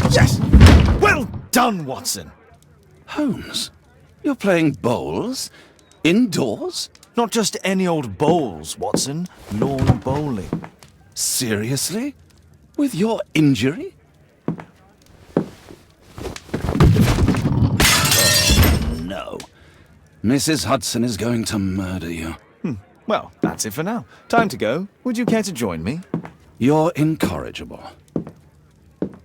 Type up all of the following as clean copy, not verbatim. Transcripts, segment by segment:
Yes! Well done, Watson! Holmes, you're playing bowls? Indoors? Not just any old bowls, Watson. Lawn bowling. Seriously? With your injury? Oh, no. Mrs. Hudson is going to murder you. Well, that's it for now. Time to go. Would you care to join me? You're incorrigible.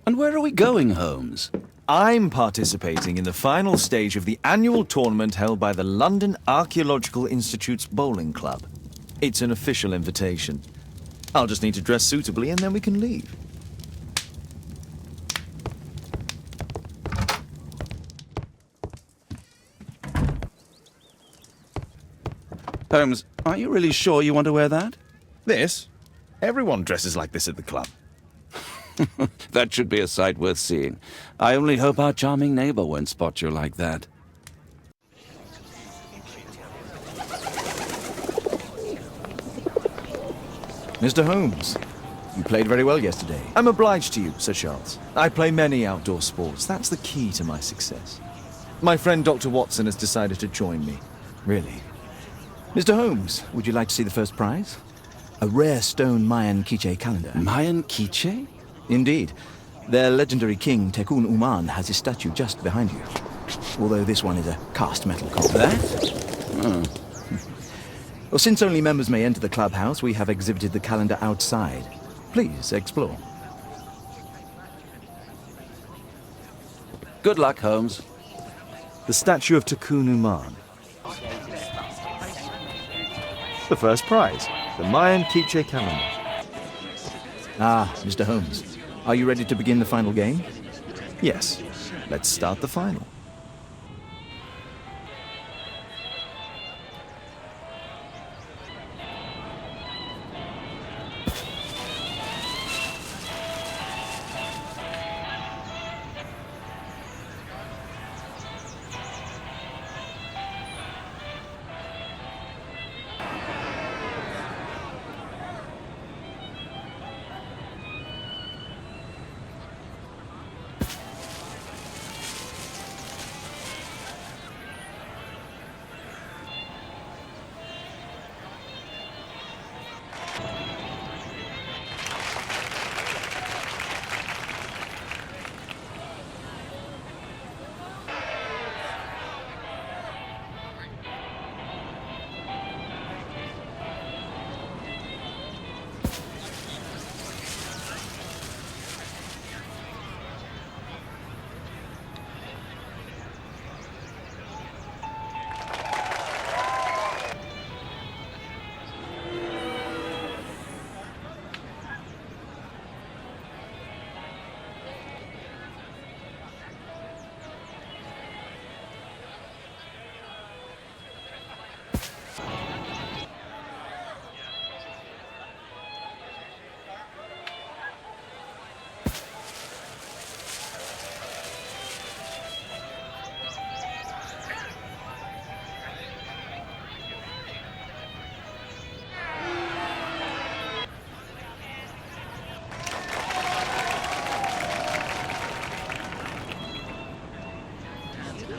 And where are we going, Holmes? I'm participating in the final stage of the annual tournament held by the London Archaeological Institute's bowling club. It's an official invitation. I'll just need to dress suitably and then we can leave. Holmes, are you really sure you want to wear that? This? Everyone dresses like this at the club. That should be a sight worth seeing. I only hope our charming neighbor won't spot you like that. Mr. Holmes, you played very well yesterday. I'm obliged to you, Sir Charles. I play many outdoor sports. That's the key to my success. My friend Dr. Watson has decided to join me. Really? Mr. Holmes, would you like to see the first prize? A rare stone Mayan quiche calendar. Mayan quiche? Indeed. Their legendary king, Tekun Uman, has his statue just behind you. Although this one is a cast metal copy. That? Oh. Well, since only members may enter the clubhouse, we have exhibited the calendar outside. Please explore. Good luck, Holmes. The statue of Tekun Uman. The first prize, the Mayan quiche calendar. Ah, Mr. Holmes. Are you ready to begin the final game? Yes. Let's start the final.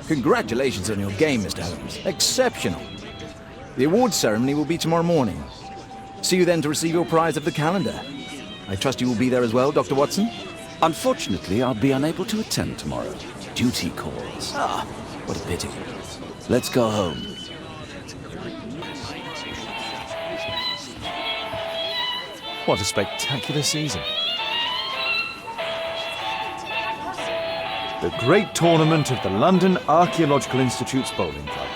Congratulations on your game, Mr. Holmes. Exceptional. The awards ceremony will be tomorrow morning. See you then to receive your prize of the calendar. I trust you will be there as well, Dr. Watson? Unfortunately, I'll be unable to attend tomorrow. Duty calls. Ah, what a pity. Let's go home. What a spectacular season. The great tournament of the London Archaeological Institute's bowling club.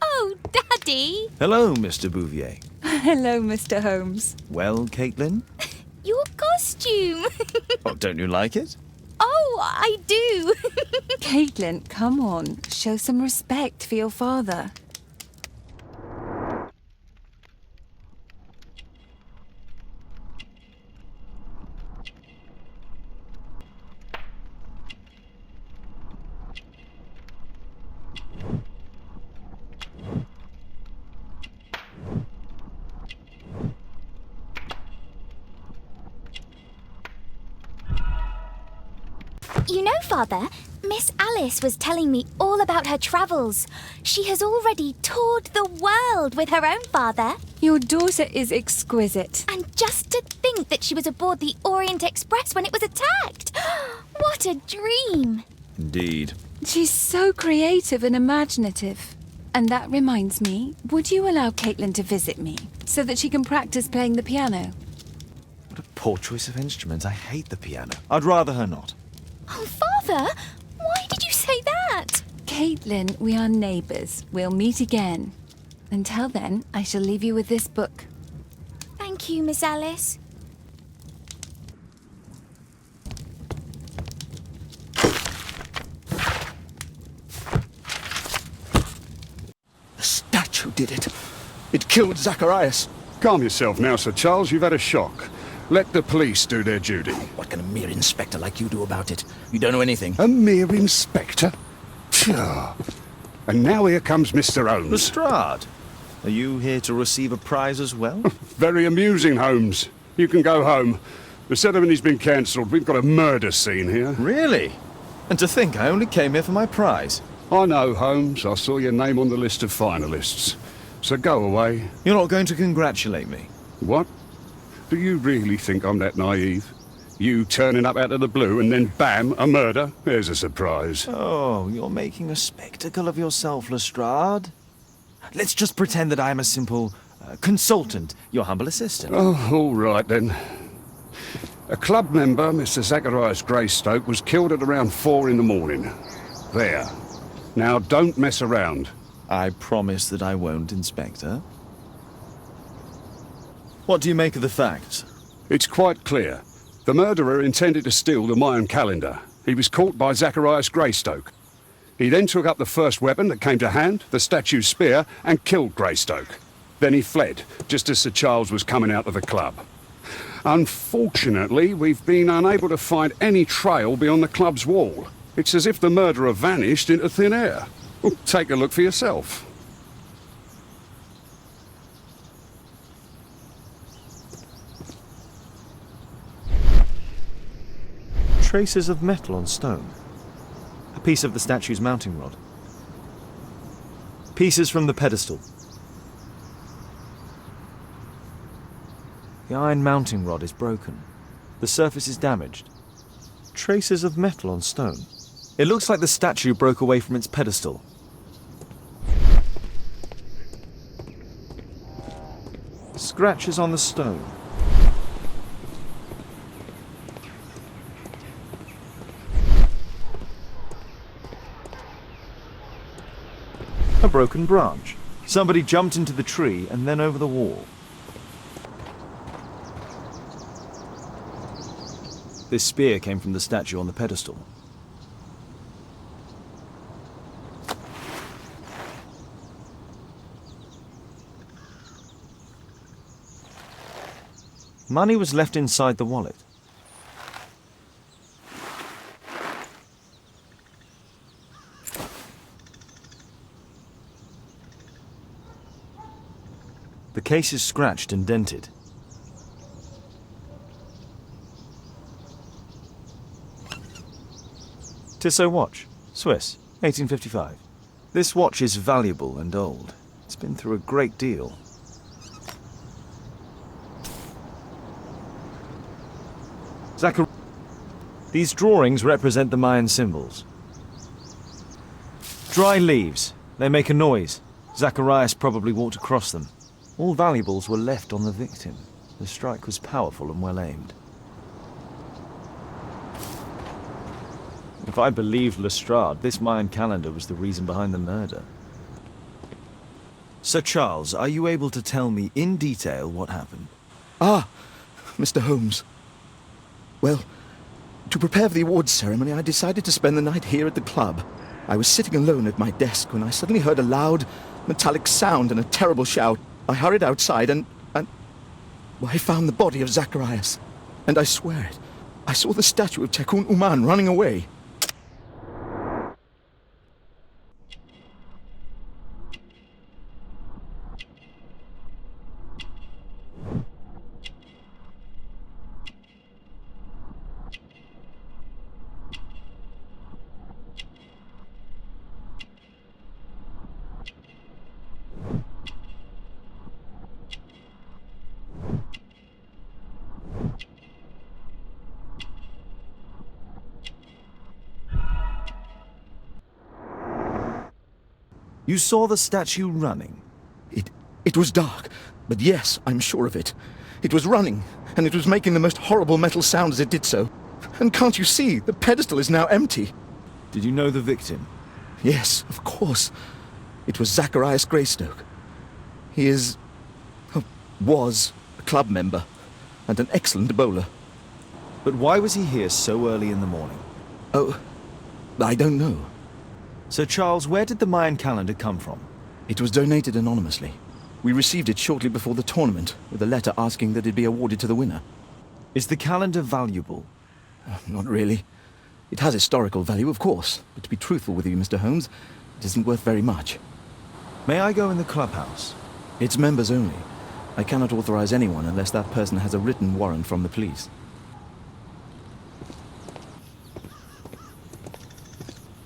Oh, Daddy! Hello, Mr. Bouvier. Hello, Mr. Holmes. Well, Caitlin? Your costume! Oh, don't you like it? Oh, I do! Caitlin, come on. Show some respect for your father. You know, Father, Miss Alice was telling me all about her travels. She has already toured the world with her own father. Your daughter is exquisite. And just to think that she was aboard the Orient Express when it was attacked. What a dream. Indeed. She's so creative and imaginative. And that reminds me, would you allow Caitlin to visit me so that she can practice playing the piano? What a poor choice of instruments. I hate the piano. I'd rather her not. Oh, Father, why did you say that? Caitlin, we are neighbours. We'll meet again. Until then, I shall leave you with this book. Thank you, Miss Alice. The statue did it. It killed Zacharias. Calm yourself now, Sir Charles. You've had a shock. Let the police do their duty. What can a mere inspector like you do about it? You don't know anything. A mere inspector? Phew. And now here comes Mr. Holmes. Lestrade, are you here to receive a prize as well? Very amusing, Holmes. You can go home. The ceremony's been cancelled. We've got a murder scene here. Really? And to think I only came here for my prize. I know, Holmes. I saw your name on the list of finalists. So go away. You're not going to congratulate me? What? Do you really think I'm that naive? You turning up out of the blue and then bam, a murder? There's a surprise. Oh, you're making a spectacle of yourself, Lestrade. Let's just pretend that I'm a simple consultant, your humble assistant. Oh, all right then. A club member, Mr. Zacharias Greystoke, was killed at around 4 in the morning. There. Now don't mess around. I promise that I won't, Inspector. What do you make of the facts? It's quite clear. The murderer intended to steal the Mayan calendar. He was caught by Zacharias Greystoke. He then took up the first weapon that came to hand, the statue's spear, and killed Greystoke. Then he fled, just as Sir Charles was coming out of the club. Unfortunately, we've been unable to find any trail beyond the club's wall. It's as if the murderer vanished into thin air. Well, take a look for yourself. Traces of metal on stone. A piece of the statue's mounting rod. Pieces from the pedestal. The iron mounting rod is broken. The surface is damaged. Traces of metal on stone. It looks like the statue broke away from its pedestal. Scratches on the stone. A broken branch. Somebody jumped into the tree and then over the wall. This spear came from the statue on the pedestal. Money was left inside the wallet. The case is scratched and dented. Tissot watch, Swiss, 1855. This watch is valuable and old. It's been through a great deal. These drawings represent the Mayan symbols. Dry leaves. They make a noise. Zacharias probably walked across them. All valuables were left on the victim. The strike was powerful and well aimed. If I believed Lestrade, this Mayan calendar was the reason behind the murder. Sir Charles, are you able to tell me in detail what happened? Ah, Mr. Holmes. Well, to prepare for the awards ceremony, I decided to spend the night here at the club. I was sitting alone at my desk when I suddenly heard a loud, metallic sound and a terrible shout. I hurried outside and well, I found the body of Zacharias. And I swear it, I saw the statue of Tekun Uman running away. You saw the statue running? It was dark, but yes, I'm sure of it. It was running, and it was making the most horrible metal sound as it did so. And can't you see, the pedestal is now empty. Did you know the victim? Yes, of course. It was Zacharias Greystoke. He was a club member, and an excellent bowler. But why was he here so early in the morning? Oh, I don't know. Sir Charles, where did the Mayan calendar come from? It was donated anonymously. We received it shortly before the tournament, with a letter asking that it be awarded to the winner. Is the calendar valuable? Not really. It has historical value, of course, but to be truthful with you, Mr. Holmes, it isn't worth very much. May I go in the clubhouse? It's members only. I cannot authorize anyone unless that person has a written warrant from the police.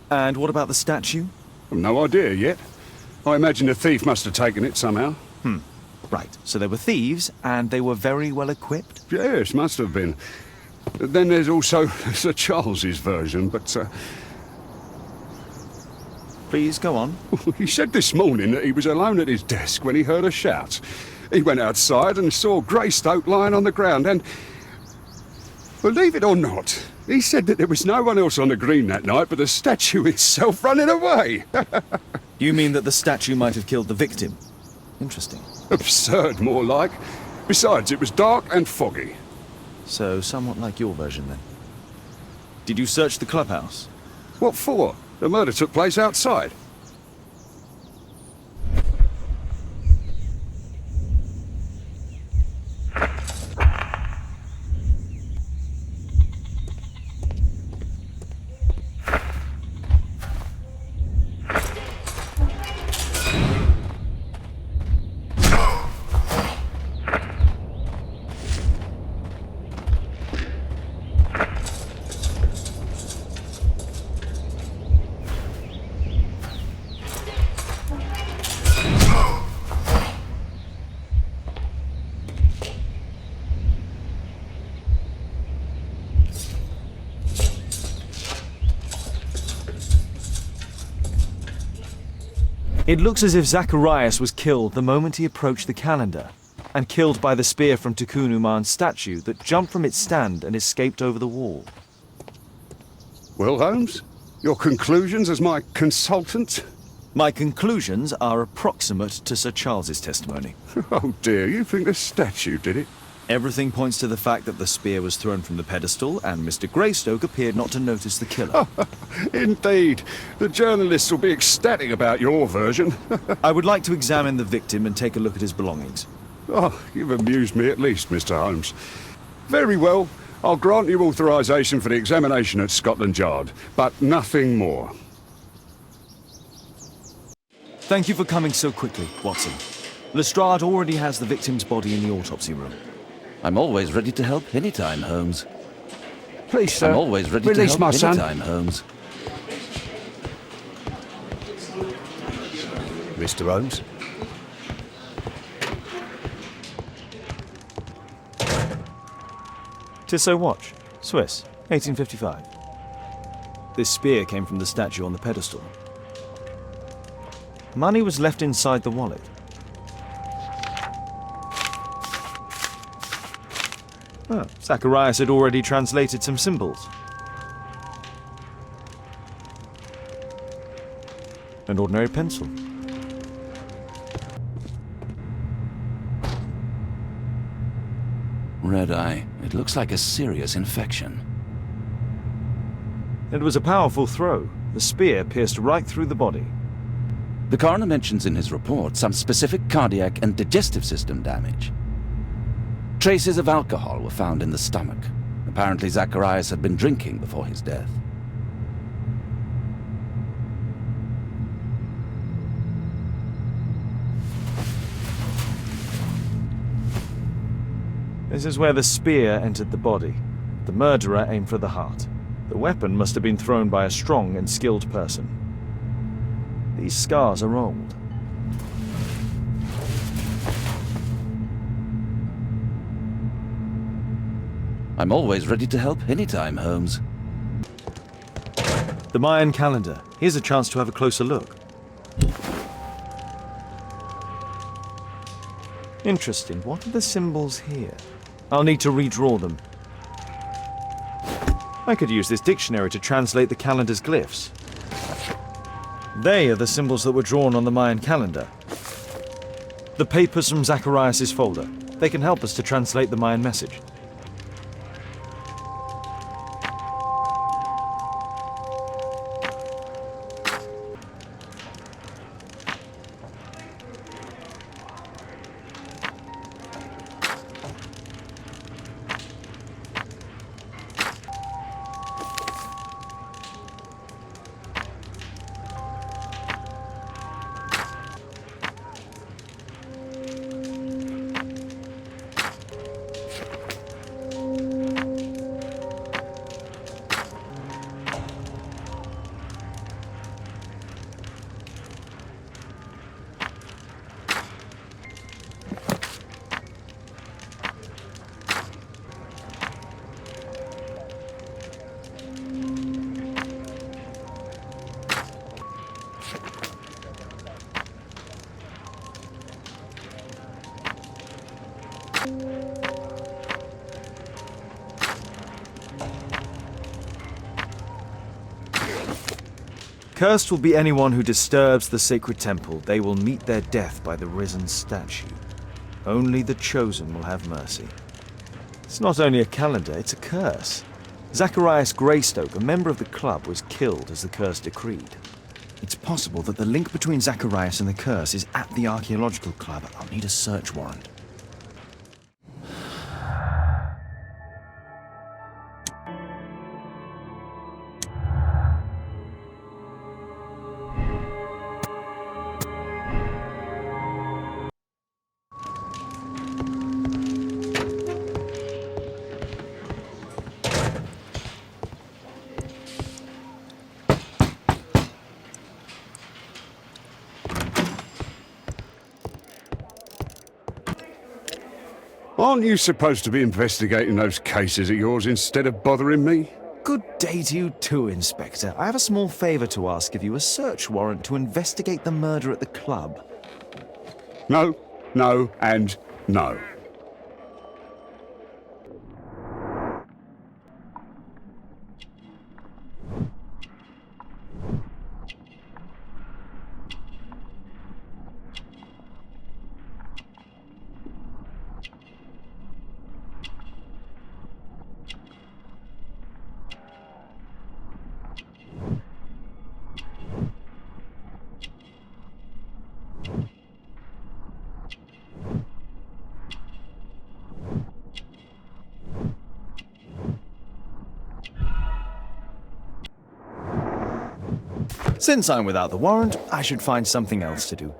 And what about the statue? I've no idea yet. I imagine a thief must have taken it somehow. Right, so they were thieves, and they were very well equipped? Yes, must have been. Then there's also Sir Charles's version, but Please, go on. he said this morning that he was alone at his desk when he heard a shout. He went outside and saw Greystoke lying on the ground and, believe it or not, he said that there was no one else on the green that night but the statue itself running away. You mean that the statue might have killed the victim? Interesting. Absurd, more like. Besides, it was dark and foggy. So, somewhat like your version, then. Did you search the clubhouse? What for? The murder took place outside. It looks as if Zacharias was killed the moment he approached the calendar, and killed by the spear from Tukunuman's statue that jumped from its stand and escaped over the wall. Well, Holmes, your conclusions as my consultant? My conclusions are approximate to Sir Charles's testimony. Oh dear, you think the statue did it? Everything points to the fact that the spear was thrown from the pedestal, and Mr. Greystoke appeared not to notice the killer. Indeed. The journalists will be ecstatic about your version. I would like to examine the victim and take a look at his belongings. Oh, you've amused me at least, Mr. Holmes. Very well. I'll grant you authorization for the examination at Scotland Yard, but nothing more. Thank you for coming so quickly, Watson. Lestrade already has the victim's body in the autopsy room. I'm always ready to help anytime, Holmes. Please, sir. I'm always ready to Release help my son. anytime, Holmes. Mr. Holmes? Tissot watch, Swiss, 1855. This spear came from the statue on the pedestal. Money was left inside the wallet. Oh, Zacharias had already translated some symbols. An ordinary pencil. Red eye. It looks like a serious infection. It was a powerful throw. The spear pierced right through the body. The coroner mentions in his report some specific cardiac and digestive system damage. Traces of alcohol were found in the stomach. Apparently Zacharias had been drinking before his death. This is where the spear entered the body. The murderer aimed for the heart. The weapon must have been thrown by a strong and skilled person. These scars are old. I'm always ready to help anytime, Holmes. The Mayan calendar. Here's a chance to have a closer look. Interesting. What are the symbols here? I'll need to redraw them. I could use this dictionary to translate the calendar's glyphs. They are the symbols that were drawn on the Mayan calendar. The papers from Zacharias' folder. They can help us to translate the Mayan message. Cursed will be anyone who disturbs the sacred temple. They will meet their death by the risen statue. Only the chosen will have mercy. It's not only a calendar, it's a curse. Zacharias Greystoke, a member of the club, was killed as the curse decreed. It's possible that the link between Zacharias and the curse is at the archaeological club. I'll need a search warrant. Aren't you supposed to be investigating those cases of yours instead of bothering me? Good day to you too, Inspector. I have a small favor to ask of you, a search warrant to investigate the murder at the club. No, no, and no. Since I'm without the warrant, I should find something else to do.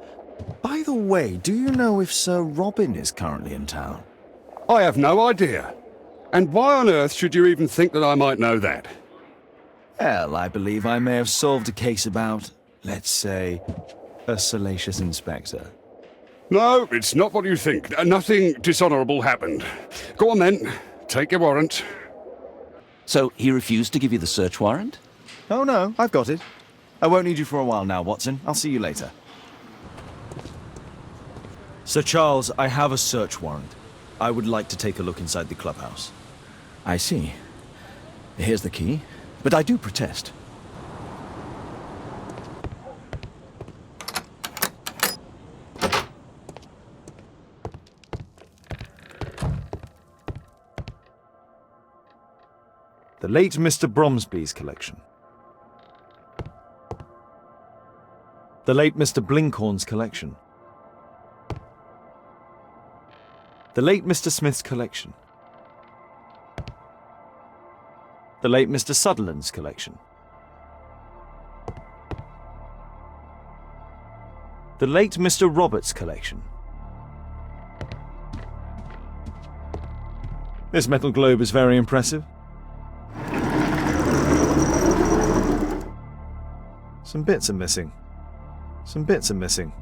By the way, do you know if Sir Robin is currently in town? I have no idea. And why on earth should you even think that I might know that? Well, I believe I may have solved a case about, let's say, a salacious inspector. No, it's not what you think. Nothing dishonourable happened. Go on then, take your warrant. So he refused to give you the search warrant? Oh no, I've got it. I won't need you for a while now, Watson. I'll see you later. Sir Charles, I have a search warrant. I would like to take a look inside the clubhouse. I see. Here's the key, but I do protest. The late Mr. Bromsby's collection. The late Mr. Blinkhorn's collection. The late Mr. Smith's collection. The late Mr. Sutherland's collection. The late Mr. Roberts' collection. This metal globe is very impressive. Some bits are missing. Some bits are missing.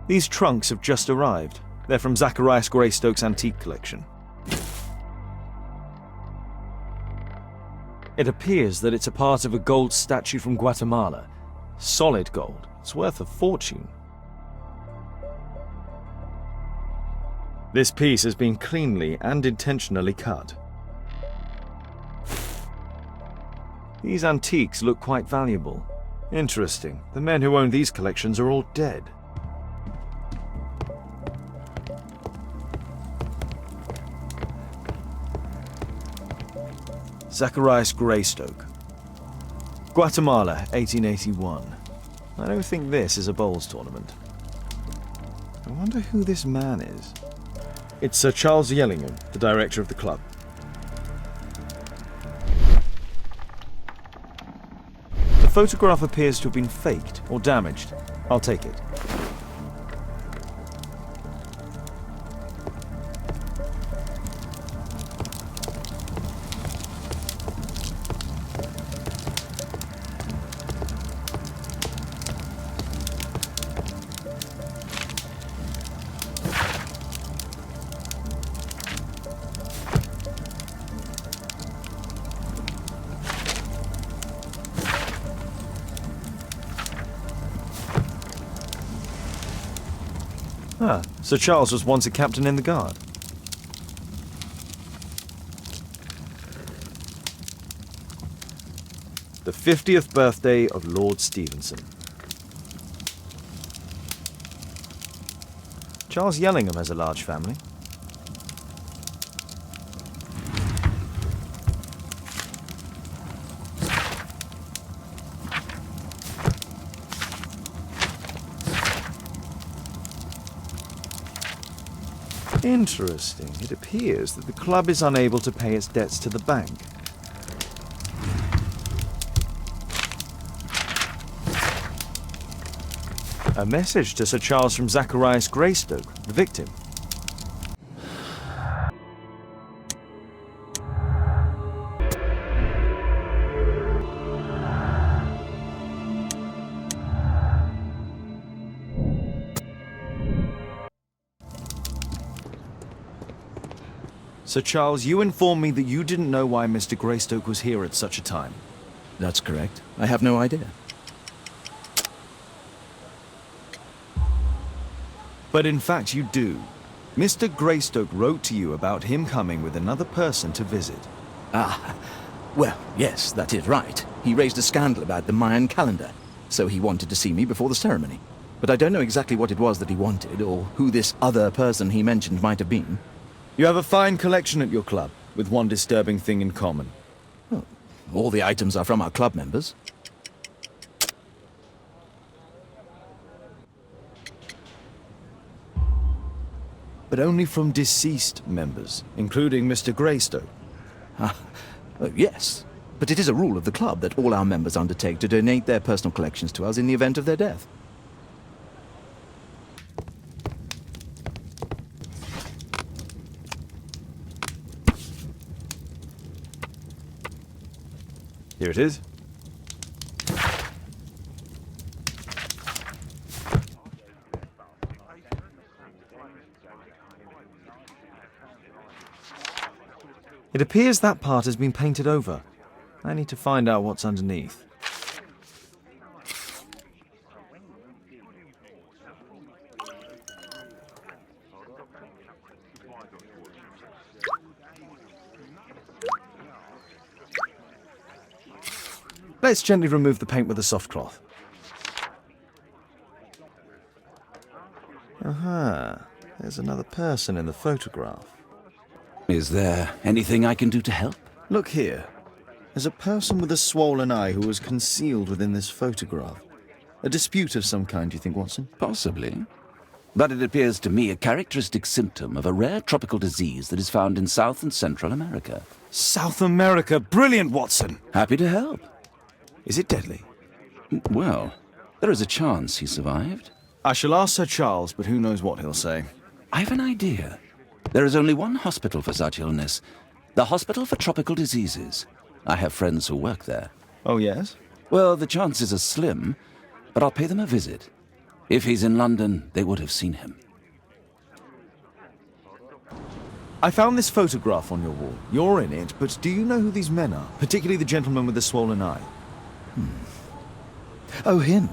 These trunks have just arrived. They're from Zacharias Greystoke's antique collection. It appears that it's a part of a gold statue from Guatemala. Solid gold. It's worth a fortune. This piece has been cleanly and intentionally cut. These antiques look quite valuable. Interesting. The men who own these collections are all dead. Zacharias Greystoke. Guatemala, 1881. I don't think this is a bowls tournament. I wonder who this man is. It's Sir Charles Yellingham, the director of the club. The photograph appears to have been faked or damaged. I'll take it. Ah, Sir Charles was once a captain in the guard. The 50th birthday of Lord Stevenson. Charles Yellingham has a large family. Interesting. It appears that the club is unable to pay its debts to the bank. A message to Sir Charles from Zacharias Greystoke, the victim. Sir Charles, you informed me that you didn't know why Mr. Greystoke was here at such a time. That's correct. I have no idea. But in fact you do. Mr. Greystoke wrote to you about him coming with another person to visit. Ah, well, yes, that is right. He raised a scandal about the Mayan calendar, so he wanted to see me before the ceremony. But I don't know exactly what it was that he wanted, or who this other person he mentioned might have been. You have a fine collection at your club, with one disturbing thing in common. Well, all the items are from our club members. But only from deceased members, including Mr. Greystoke. Yes, but it is a rule of the club that all our members undertake to donate their personal collections to us in the event of their death. Here it is. It appears that part has been painted over. I need to find out what's underneath. Let's gently remove the paint with a soft cloth. Aha, there's another person in the photograph. Is there anything I can do to help? Look here. There's a person with a swollen eye who was concealed within this photograph. A dispute of some kind, do you think, Watson? Possibly. But it appears to me a characteristic symptom of a rare tropical disease that is found in South and Central America. South America! Brilliant, Watson! Happy to help. Is it deadly? Well, there is a chance he survived. I shall ask Sir Charles, but who knows what he'll say. I have an idea. There is only one hospital for such illness. The Hospital for Tropical Diseases. I have friends who work there. Oh, yes? Well, the chances are slim, but I'll pay them a visit. If he's in London, they would have seen him. I found this photograph on your wall. You're in it, but do you know who these men are? Particularly the gentleman with the swollen eye. Oh, him.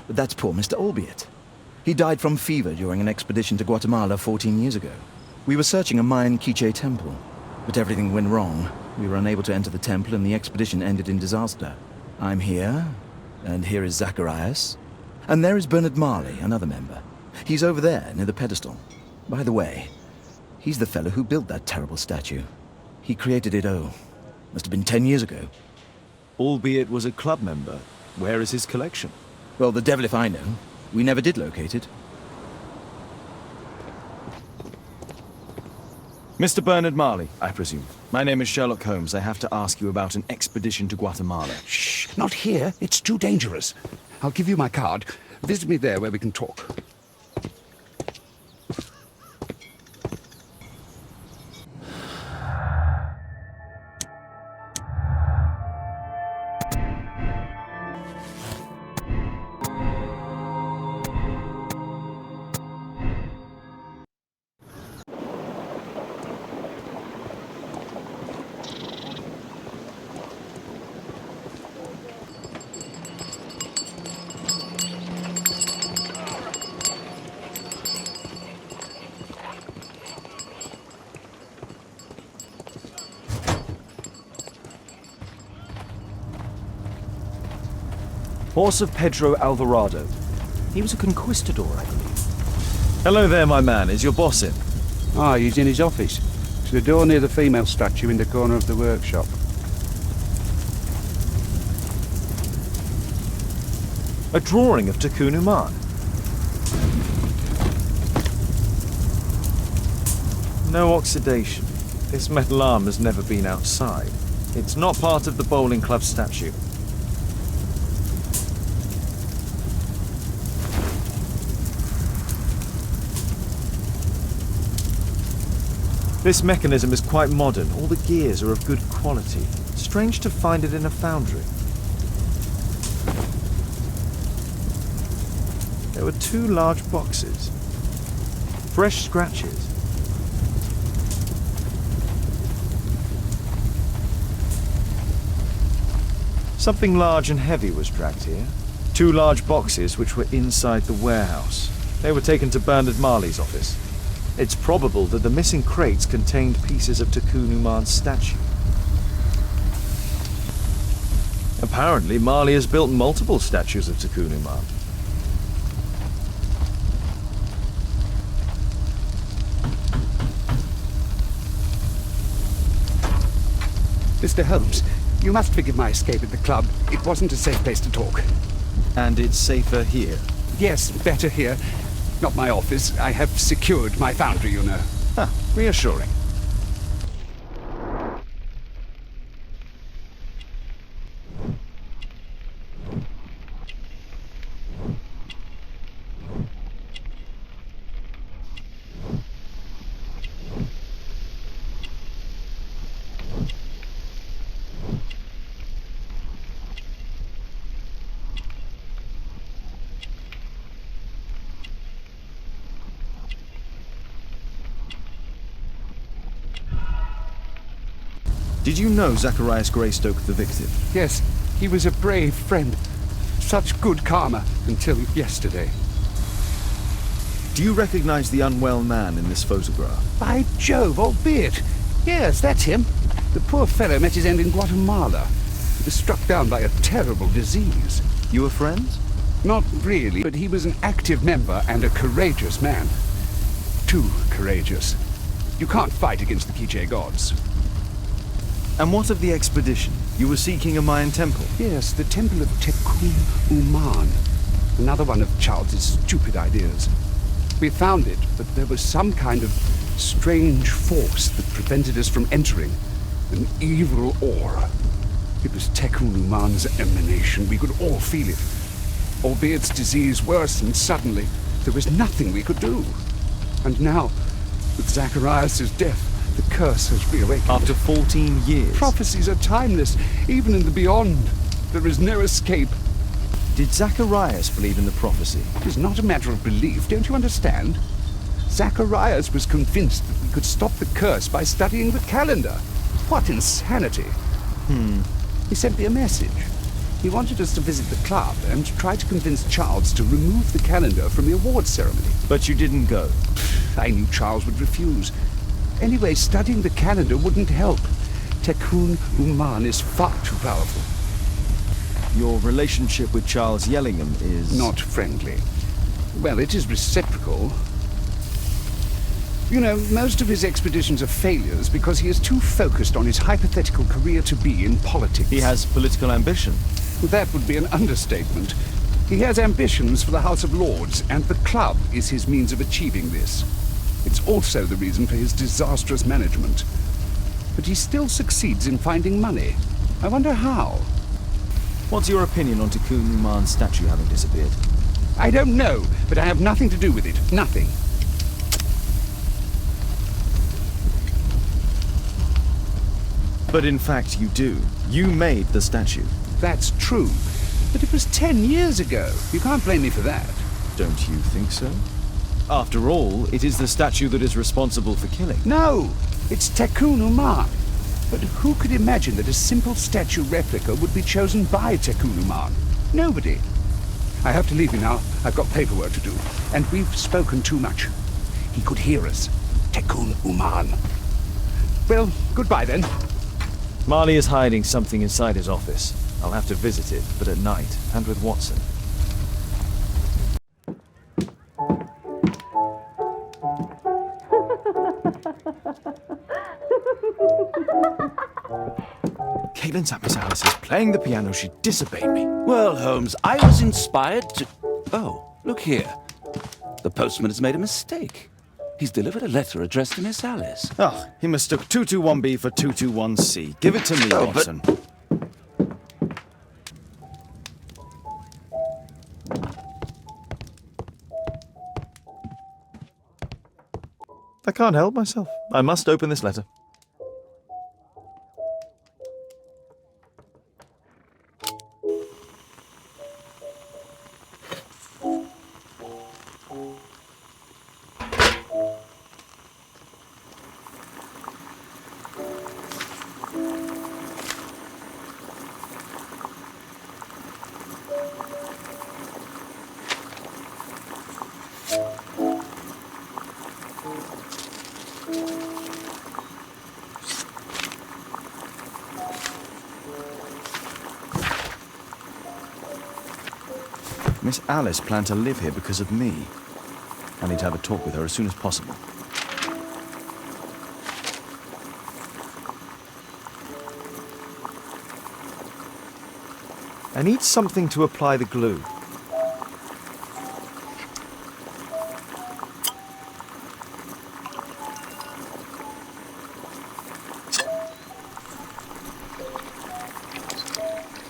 But that's poor Mr. Albeit. He died from fever during an expedition to Guatemala 14 years ago. We were searching a Mayan Quiche temple, but everything went wrong. We were unable to enter the temple and the expedition ended in disaster. I'm here, and here is Zacharias. And there is Bernard Marley, another member. He's over there, near the pedestal. By the way, he's the fellow who built that terrible statue. He created it, must have been 10 years ago. Albeit was a club member. Where is his collection? Well, the devil if I know. We never did locate it. Mr. Bernard Marley, I presume. My name is Sherlock Holmes. I have to ask you about an expedition to Guatemala. Shh, not here. It's too dangerous. I'll give you my card. Visit me there where we can talk. Horse of Pedro Alvarado. He was a conquistador, I believe. Hello there, my man. Is your boss in? Ah, he's in his office. It's the door near the female statue in the corner of the workshop. A drawing of Takunu Man. No oxidation. This metal arm has never been outside. It's not part of the bowling club statue. This mechanism is quite modern. All the gears are of good quality. Strange to find it in a foundry. There were 2 large boxes. Fresh scratches. Something large and heavy was dragged here. 2 large boxes which were inside the warehouse. They were taken to Bernard Marley's office. It's probable that the missing crates contained pieces of Takunu Man's statue. Apparently, Marley has built multiple statues of Takunu Man. Mr. Holmes, you must forgive my escape at the club. It wasn't a safe place to talk. And it's safer here. Yes, better here. Not my office. I have secured my foundry, you know. Huh, reassuring. Did you know Zacharias Greystoke, the victim? Yes, he was a brave friend. Such good karma until yesterday. Do you recognize the unwell man in this photograph? By Jove, albeit. Yes, that's him. The poor fellow met his end in Guatemala. He was struck down by a terrible disease. You were friends? Not really, but he was an active member and a courageous man. Too courageous. You can't fight against the Quiche gods. And what of the expedition? You were seeking a Mayan temple? Yes, the temple of Tecum-Uman. Another one of Charles's stupid ideas. We found it, but there was some kind of strange force that prevented us from entering. An evil aura. It was Tecum-Uman's emanation. We could all feel it. Albeit's disease worsened suddenly. There was nothing we could do. And now, with Zacharias' death, the curse has reawakened. After 14 years? Prophecies are timeless. Even in the beyond, there is no escape. Did Zacharias believe in the prophecy? It is not a matter of belief, don't you understand? Zacharias was convinced that we could stop the curse by studying the calendar. What insanity! He sent me a message. He wanted us to visit the club and try to convince Charles to remove the calendar from the awards ceremony. But you didn't go. I knew Charles would refuse. Anyway, studying the calendar wouldn't help. Tikkun Uman is far too powerful. Your relationship with Charles Yellingham is... Not friendly. Well, it is reciprocal. You know, most of his expeditions are failures because he is too focused on his hypothetical career to be in politics. He has political ambition. That would be an understatement. He has ambitions for the House of Lords, and the club is his means of achieving this. It's also the reason for his disastrous management. But he still succeeds in finding money. I wonder how. What's your opinion on Tikkun Uman's statue having disappeared? I don't know, but I have nothing to do with it. Nothing. But in fact you do. You made the statue. That's true. But it was 10 years ago. You can't blame me for that. Don't you think so? After all, it is the statue that is responsible for killing. No, it's Tikkun Uman. But who could imagine that a simple statue replica would be chosen by Tikkun Uman? Nobody. I have to leave you now. I've got paperwork to do. And we've spoken too much. He could hear us. Tikkun Uman. Well, goodbye then. Marley is hiding something inside his office. I'll have to visit it, but at night, and with Watson. Caitlin's at Miss Alice's playing the piano. She disobeyed me. Well, Holmes, I was inspired to... Oh, look here. The postman has made a mistake. He's delivered a letter addressed to Miss Alice. Oh, he mistook 221B for 221C. Give it to me, Oh, Watson. I can't help myself. I must open this letter. Miss Alice planned to live here because of me. I need to have a talk with her as soon as possible. I need something to apply the glue.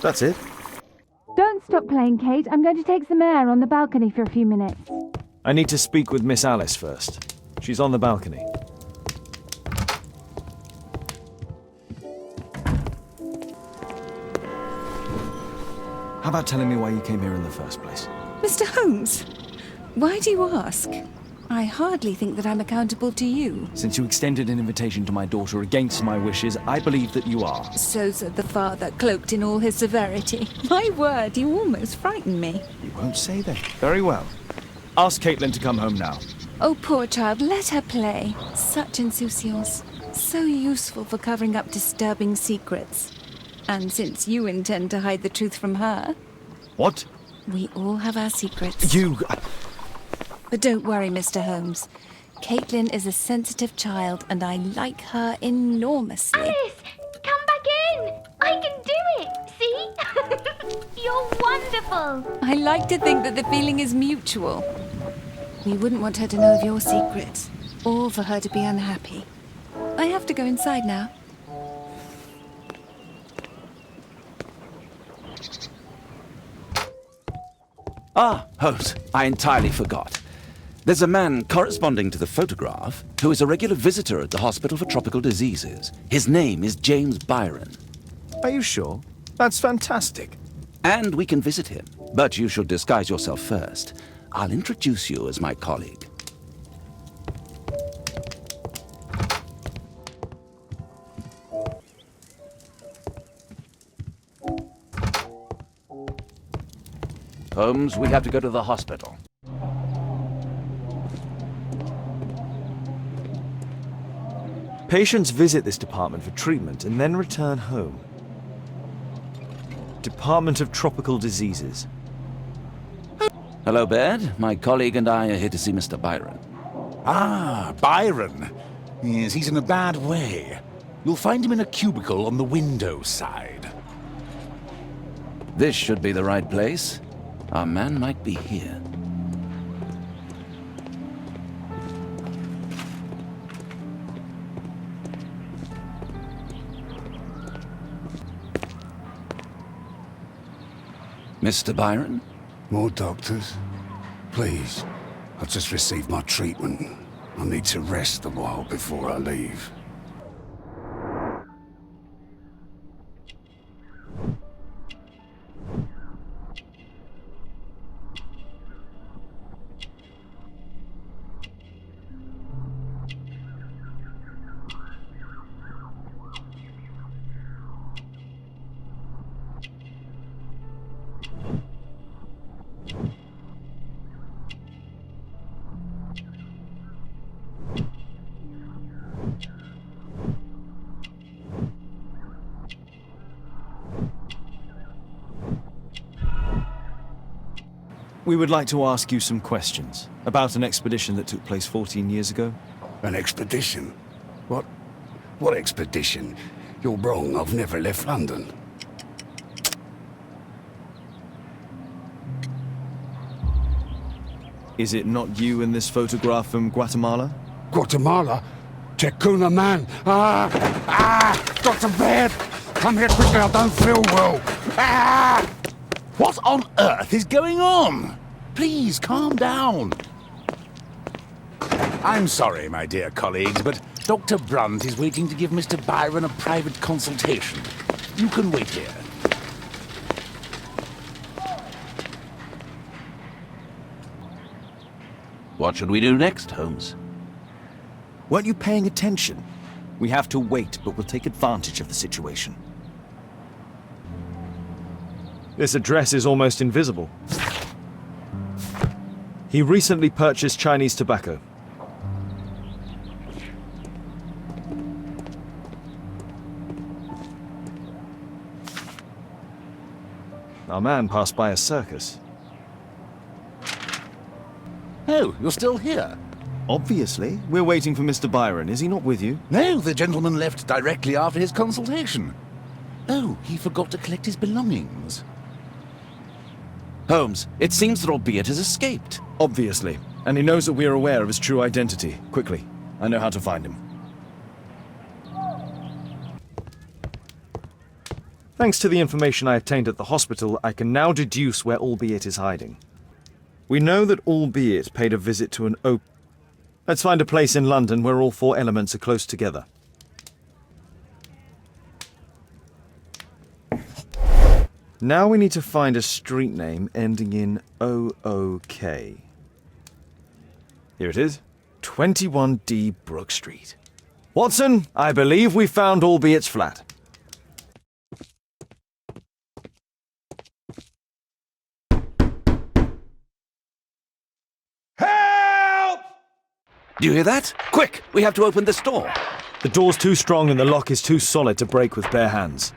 That's it. Don't stop playing, Kate. I'm going to take some air on the balcony for a few minutes. I need to speak with Miss Alice first. She's on the balcony. How about telling me why you came here in the first place? Mr. Holmes, why do you ask? I hardly think that I'm accountable to you. Since you extended an invitation to my daughter against my wishes, I believe that you are. So said the father, cloaked in all his severity. My word, you almost frighten me. You won't say that. Very well. Ask Caitlin to come home now. Oh, poor child, let her play. Such insouciance. So useful for covering up disturbing secrets. And since you intend to hide the truth from her... What? We all have our secrets. You... But don't worry, Mr. Holmes. Caitlin is a sensitive child, and I like her enormously. Alice, come back in. I can do it. See? You're wonderful. I like to think that the feeling is mutual. We wouldn't want her to know of your secrets, or for her to be unhappy. I have to go inside now. Ah, Holmes, I entirely forgot. There's a man corresponding to the photograph who is a regular visitor at the Hospital for Tropical Diseases. His name is James Byron. Are you sure? That's fantastic. And we can visit him, but you should disguise yourself first. I'll introduce you as my colleague. Holmes, we have to go to the hospital. Patients visit this department for treatment and then return home. Department of Tropical Diseases. Hello, Baird. My colleague and I are here to see Mr. Byron. Ah, Byron. Yes, he's in a bad way. You'll find him in a cubicle on the window side. This should be the right place. Our man might be here. Mr. Byron? More doctors? Please. I've just received my treatment. I need to rest a while before I leave. We would like to ask you some questions about an expedition that took place 14 years ago. An expedition? What expedition? You're wrong, I've never left London. Is it not you in this photograph from Guatemala? Guatemala? Checuna man! Dr. Baird! Come here quickly, I don't feel well! What on earth is going on? Please, calm down. I'm sorry, my dear colleagues, but Dr. Brunt is waiting to give Mr. Byron a private consultation. You can wait here. What should we do next, Holmes? Weren't you paying attention? We have to wait, but we'll take advantage of the situation. This address is almost invisible. He recently purchased Chinese tobacco. Our man passed by a circus. Oh, you're still here? Obviously. We're waiting for Mr. Byron. Is he not with you? No, the gentleman left directly after his consultation. Oh, he forgot to collect his belongings. Holmes, it seems that albeit has escaped. Obviously. And he knows that we are aware of his true identity. Quickly. I know how to find him. Thanks to the information I obtained at the hospital, I can now deduce where Albeit is hiding. We know that Albeit paid a visit to an open... Let's find a place in London where all four elements are close together. Now we need to find a street name ending in OOK. Here it is. 21D Brook Street. Watson, I believe we found Albeit's flat. Help! Do you hear that? Quick, we have to open this door. The door's too strong and the lock is too solid to break with bare hands.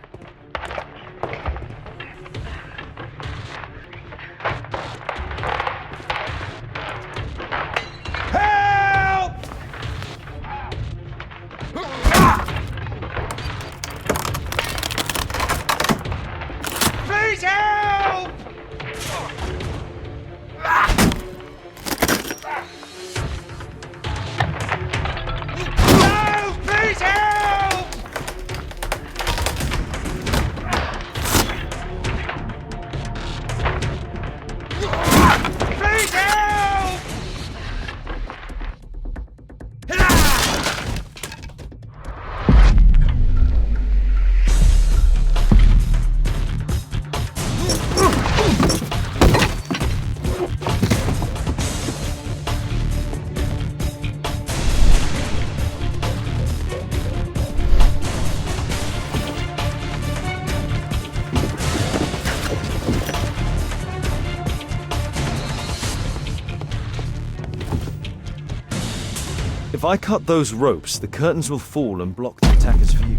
If I cut those ropes, the curtains will fall and block the attacker's view.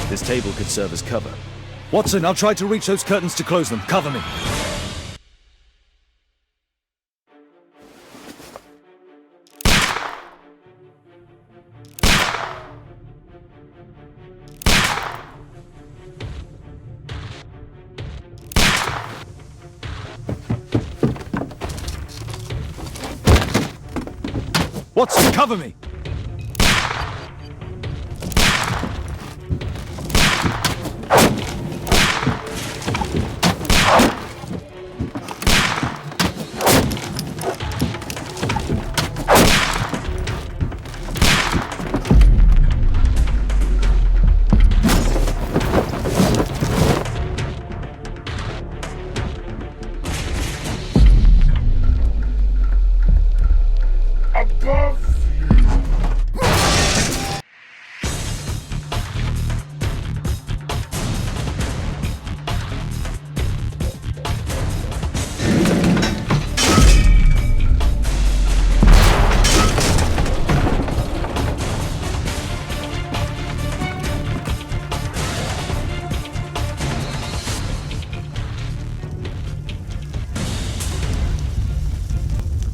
This table could serve as cover. Watson, I'll try to reach those curtains to close them. Cover me. Watson, cover me!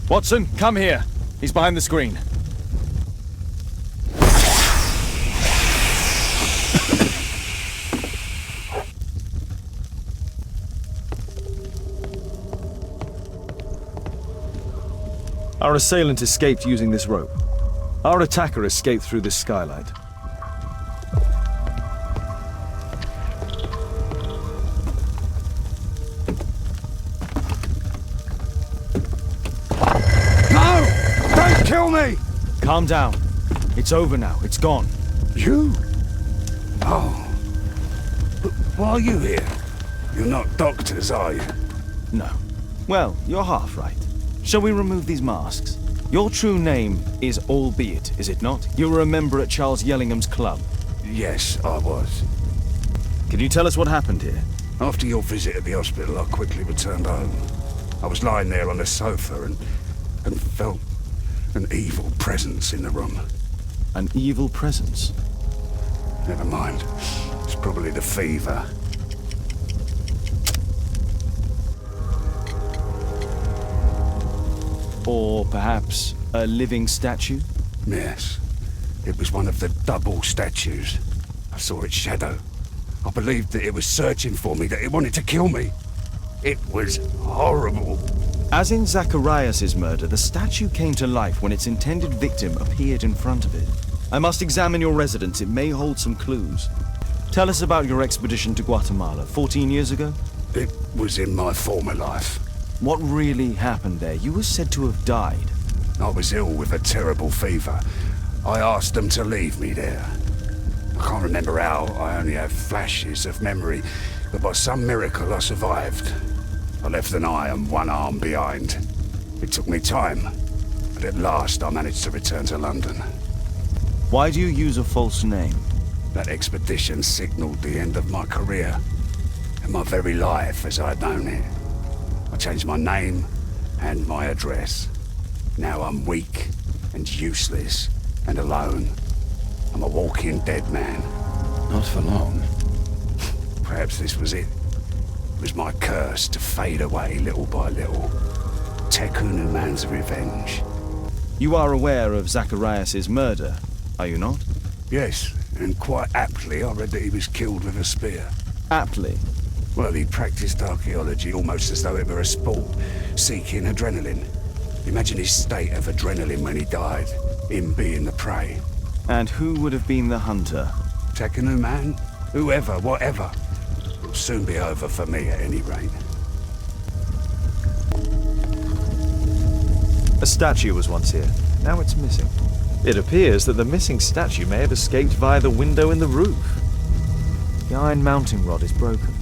Watson, come here. He's behind the screen. Our assailant escaped using this rope. Our attacker escaped through this skylight. Kill me! Calm down. It's over now. It's gone. You? Oh. But why are you here? You're not doctors, are you? No. Well, you're half right. Shall we remove these masks? Your true name is Albeit, is it not? You were a member at Charles Yellingham's club. Yes, I was. Can you tell us what happened here? After your visit at the hospital, I quickly returned home. I was lying there on the sofa and felt an evil presence in the room. An evil presence? Never mind. It's probably the fever. Or perhaps a living statue? Yes. It was one of the double statues. I saw its shadow. I believed that it was searching for me, that it wanted to kill me. It was horrible. As in Zacharias' murder, the statue came to life when its intended victim appeared in front of it. I must examine your residence. It may hold some clues. Tell us about your expedition to Guatemala 14 years ago? It was in my former life. What really happened there? You were said to have died. I was ill with a terrible fever. I asked them to leave me there. I can't remember how. I only have flashes of memory. But by some miracle, I survived. I left an eye and one arm behind. It took me time, but at last I managed to return to London. Why do you use a false name? That expedition signaled the end of my career, and my very life as I'd known it. I changed my name and my address. Now I'm weak and useless and alone. I'm a walking dead man. Not for long. Perhaps this was it. It was my curse to fade away little by little. Tekun man's revenge. You are aware of Zacharias' murder, are you not? Yes, and quite aptly I read that he was killed with a spear. Aptly. Well, he practiced archaeology almost as though it were a sport, seeking adrenaline. Imagine his state of adrenaline when he died, him being the prey. And who would have been the hunter? Tekun man? Whoever, whatever. It'll soon be over for me at any rate. A statue was once here. Now it's missing. It appears that the missing statue may have escaped via the window in the roof. The iron mounting rod is broken.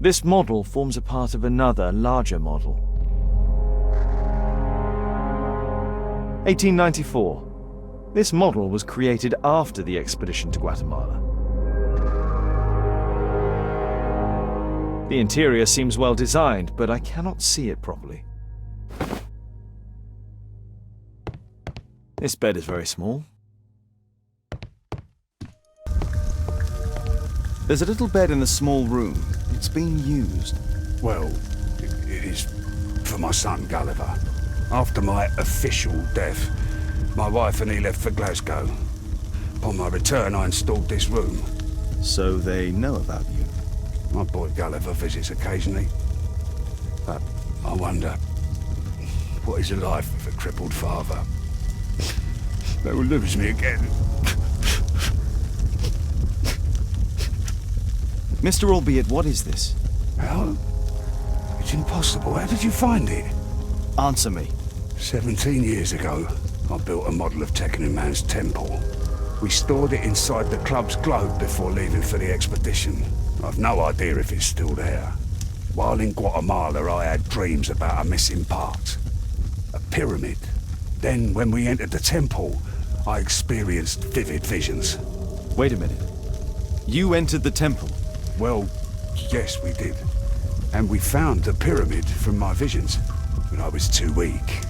This model forms a part of another, larger model. 1894. This model was created after the expedition to Guatemala. The interior seems well designed, but I cannot see it properly. This bed is very small. There's a little bed in the small room. It's been used. Well, it is for my son, Gulliver. After my official death, my wife and he left for Glasgow. Upon my return, I installed this room. So they know about you? My boy Gulliver visits occasionally. But I wonder, what is a life with a crippled father? They will lose me again. Mr. Albeit, what is this? How? It's impossible. How did you find it? Answer me. 17 years ago, I built a model of Tekkening Man's temple. We stored it inside the club's globe before leaving for the expedition. I've no idea if it's still there. While in Guatemala, I had dreams about a missing part. A pyramid. Then, when we entered the temple, I experienced vivid visions. Wait a minute. You entered the temple? Well, yes, we did. And we found the pyramid from my visions, but I was too weak.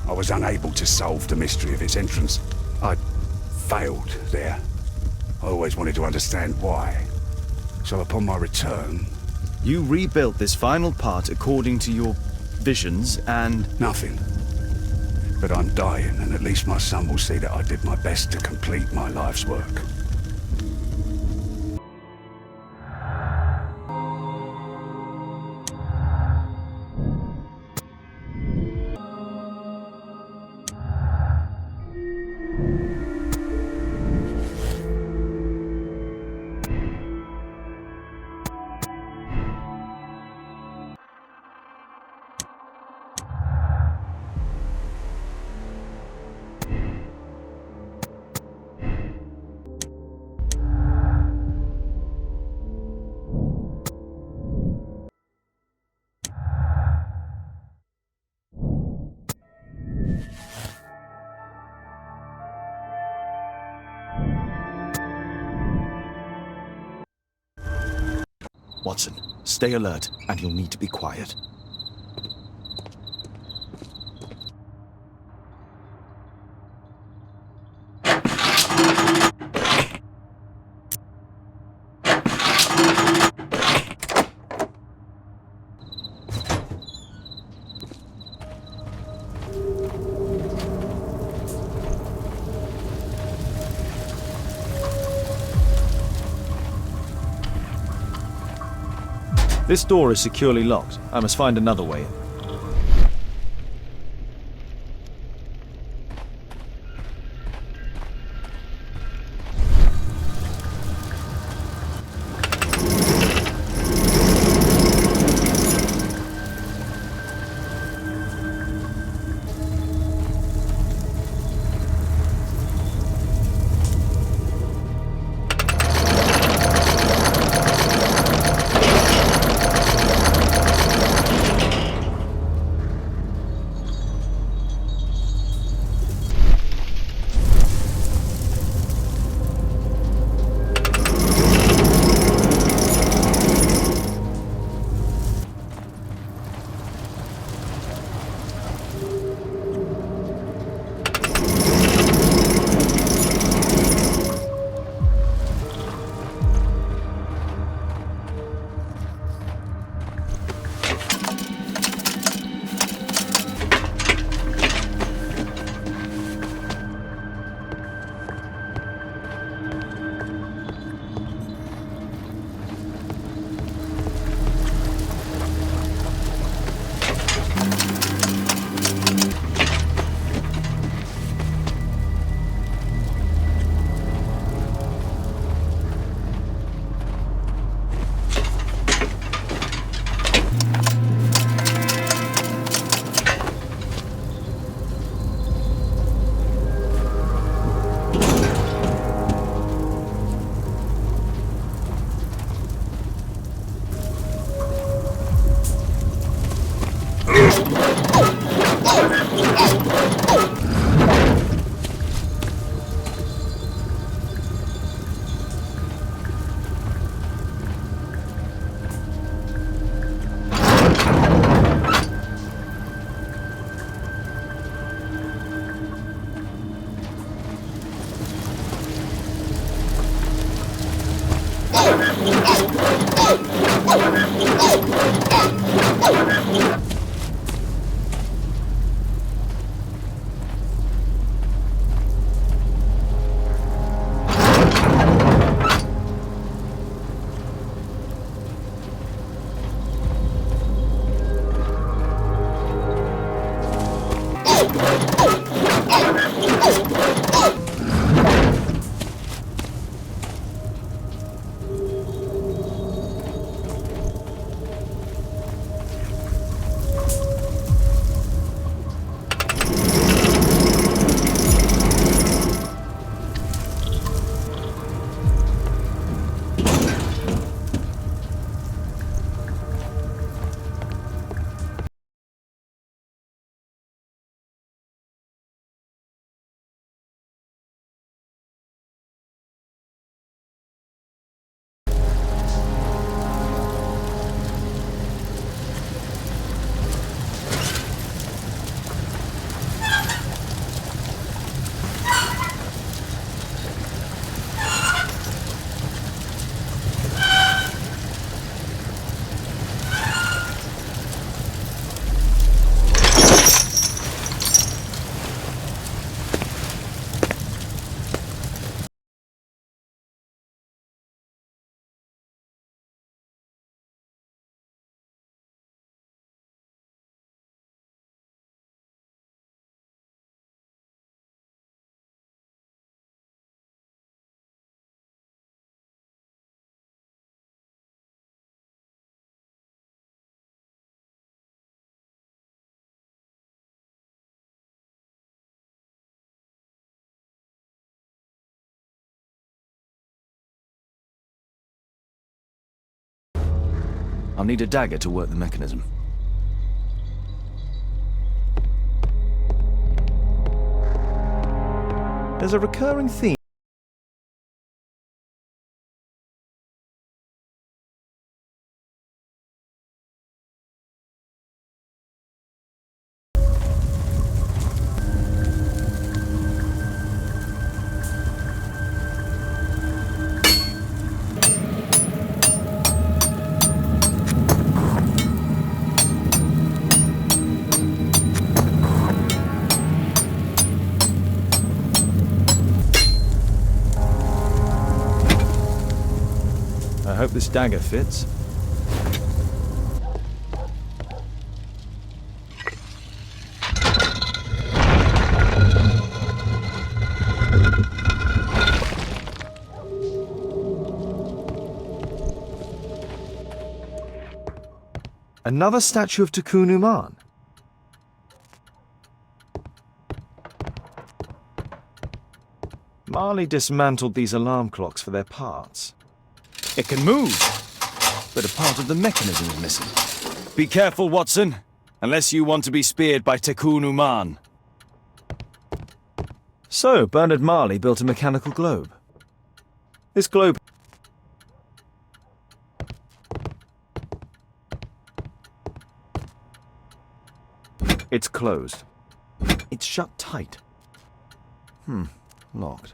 I was unable to solve the mystery of its entrance. I failed there. I always wanted to understand why. So upon my return... You rebuilt this final part according to your visions and... Nothing. But I'm dying, and at least my son will see that I did my best to complete my life's work. Watson, stay alert, and you'll need to be quiet. This door is securely locked. I must find another way in. I'll need a dagger to work the mechanism. There's a recurring theme. I hope this dagger fits. Another statue of Tikkun Uman. Marley dismantled these alarm clocks for their parts. It can move, but a part of the mechanism is missing. Be careful, Watson, unless you want to be speared by Tikkun Uman. So, Bernard Marley built a mechanical globe. This globe... It's closed. It's shut tight. Locked.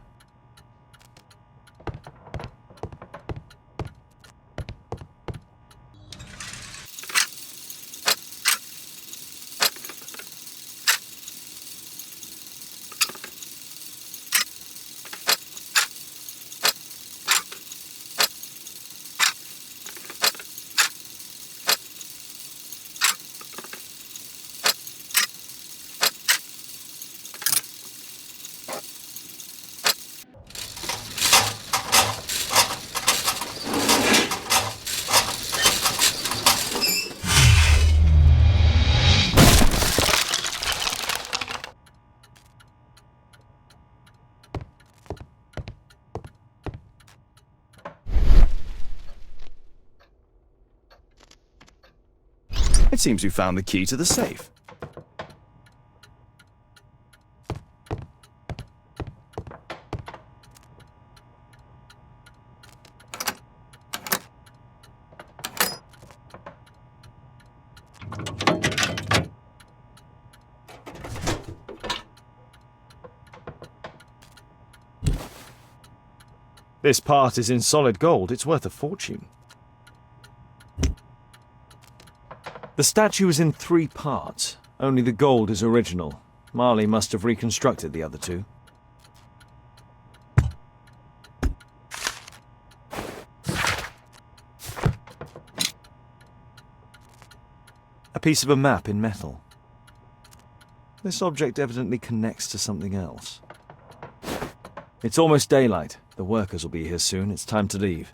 It seems you found the key to the safe. This part is in solid gold. It's worth a fortune. The statue is in 3 parts. Only the gold is original. Marley must have reconstructed the other 2. A piece of a map in metal. This object evidently connects to something else. It's almost daylight. The workers will be here soon. It's time to leave.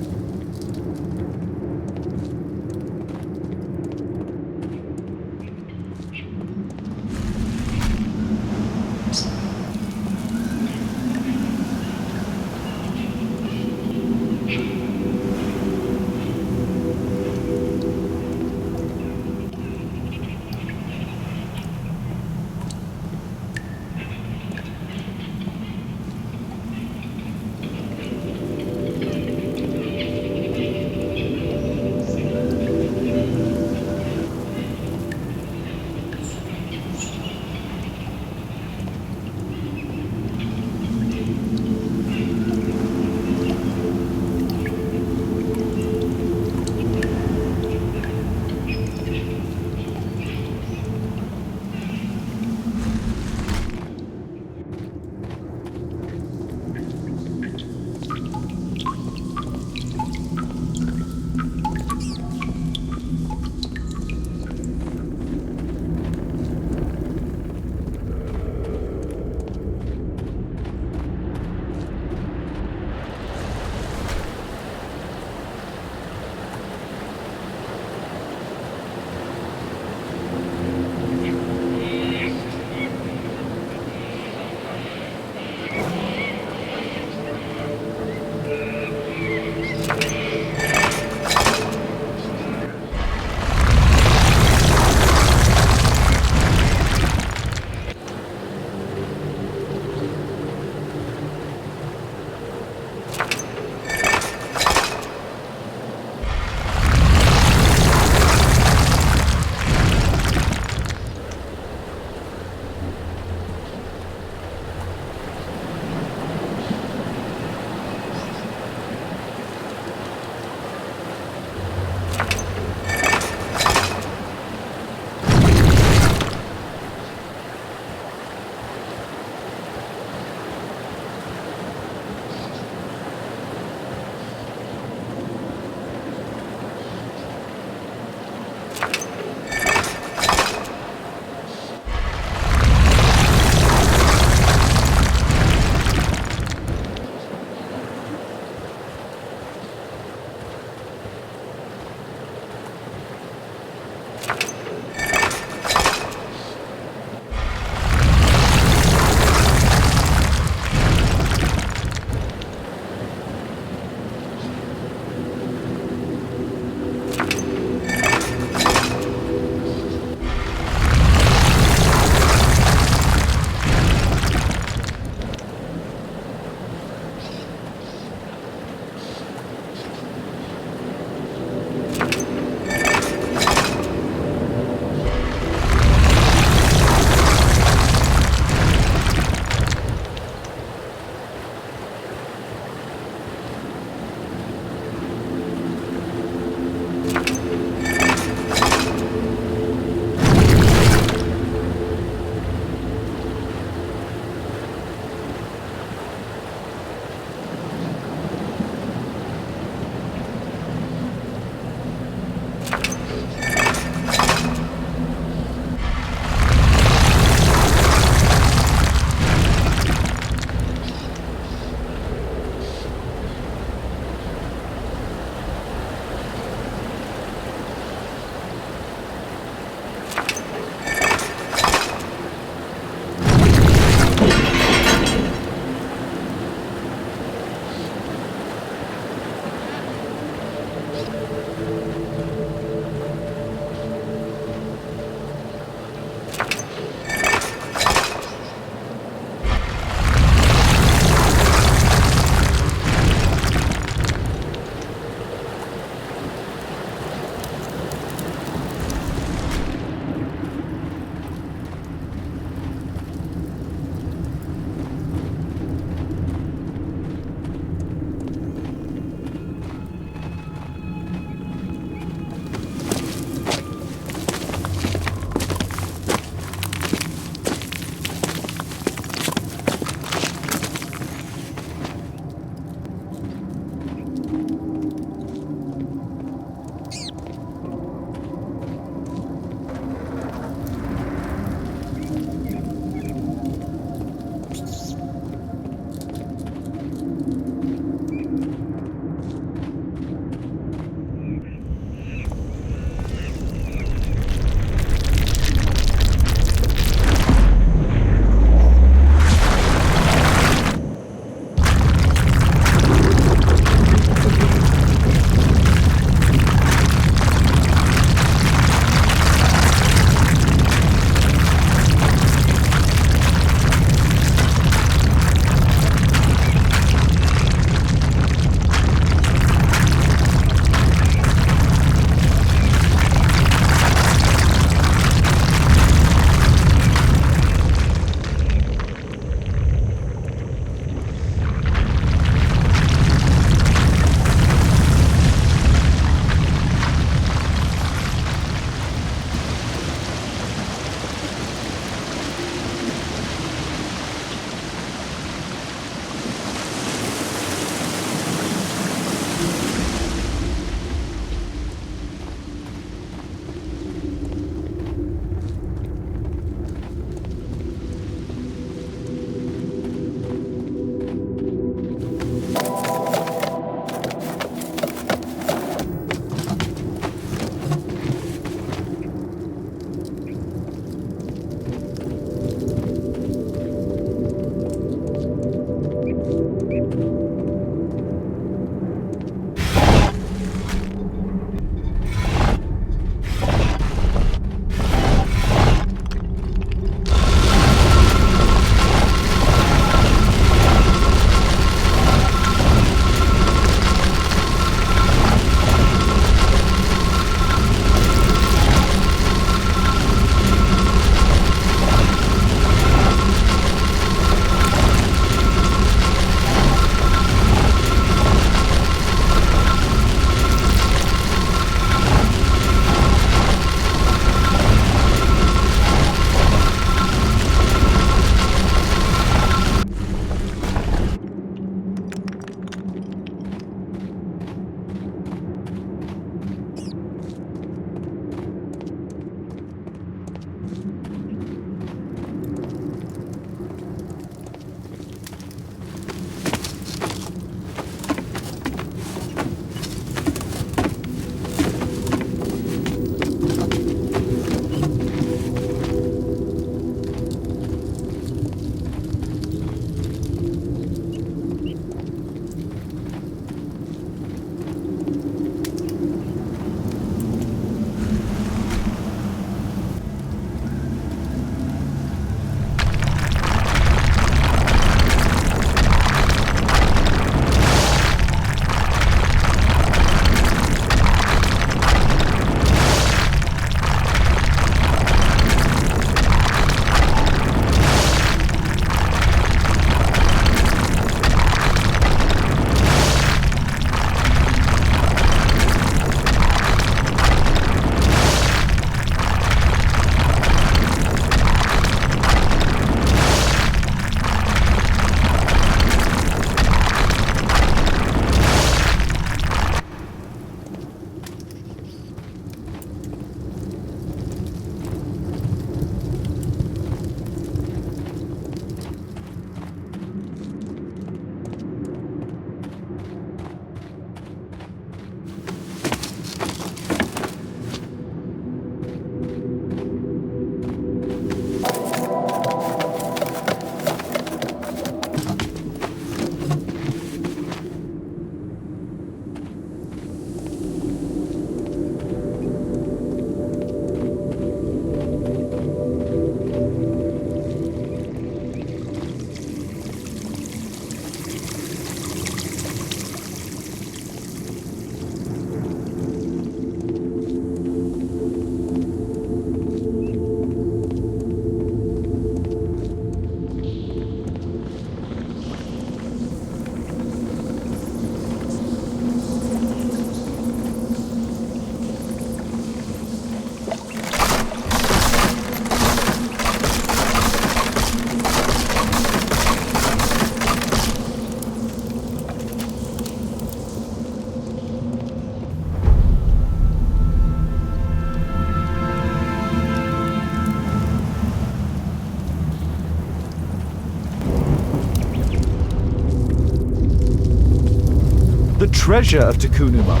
treasure of Takunuma.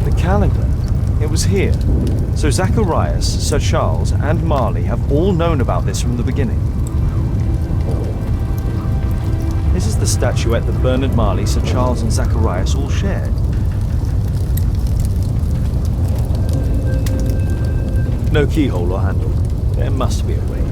The calendar. It was here. So Zacharias, Sir Charles, and Marley have all known about this from the beginning. This is the statuette that Bernard Marley, Sir Charles, and Zacharias all shared. No keyhole or handle. There must be a way.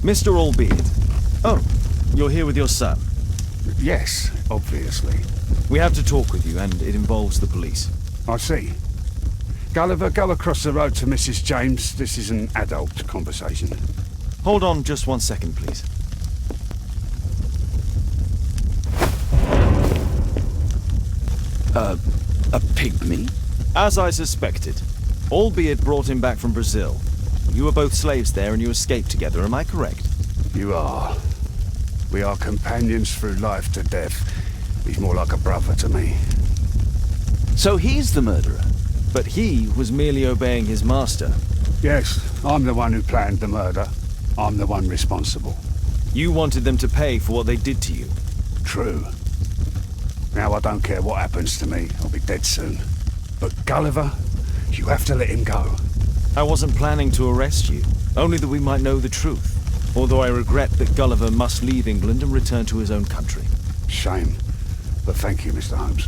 Mr. Allbeard. Oh, you're here with your son. Yes, obviously. We have to talk with you, and it involves the police. I see. Gulliver, go across the road to Mrs. James. This is an adult conversation. Hold on just 1 second, please. A pygmy? As I suspected. Allbeard brought him back from Brazil. You were both slaves there and you escaped together, am I correct? You are. We are companions through life to death. He's more like a brother to me. So he's the murderer? But he was merely obeying his master. Yes, I'm the one who planned the murder. I'm the one responsible. You wanted them to pay for what they did to you. True. Now I don't care what happens to me. I'll be dead soon. But Gulliver, you have to let him go. I wasn't planning to arrest you, only that we might know the truth. Although I regret that Gulliver must leave England and return to his own country. Shame. But thank you, Mr. Holmes.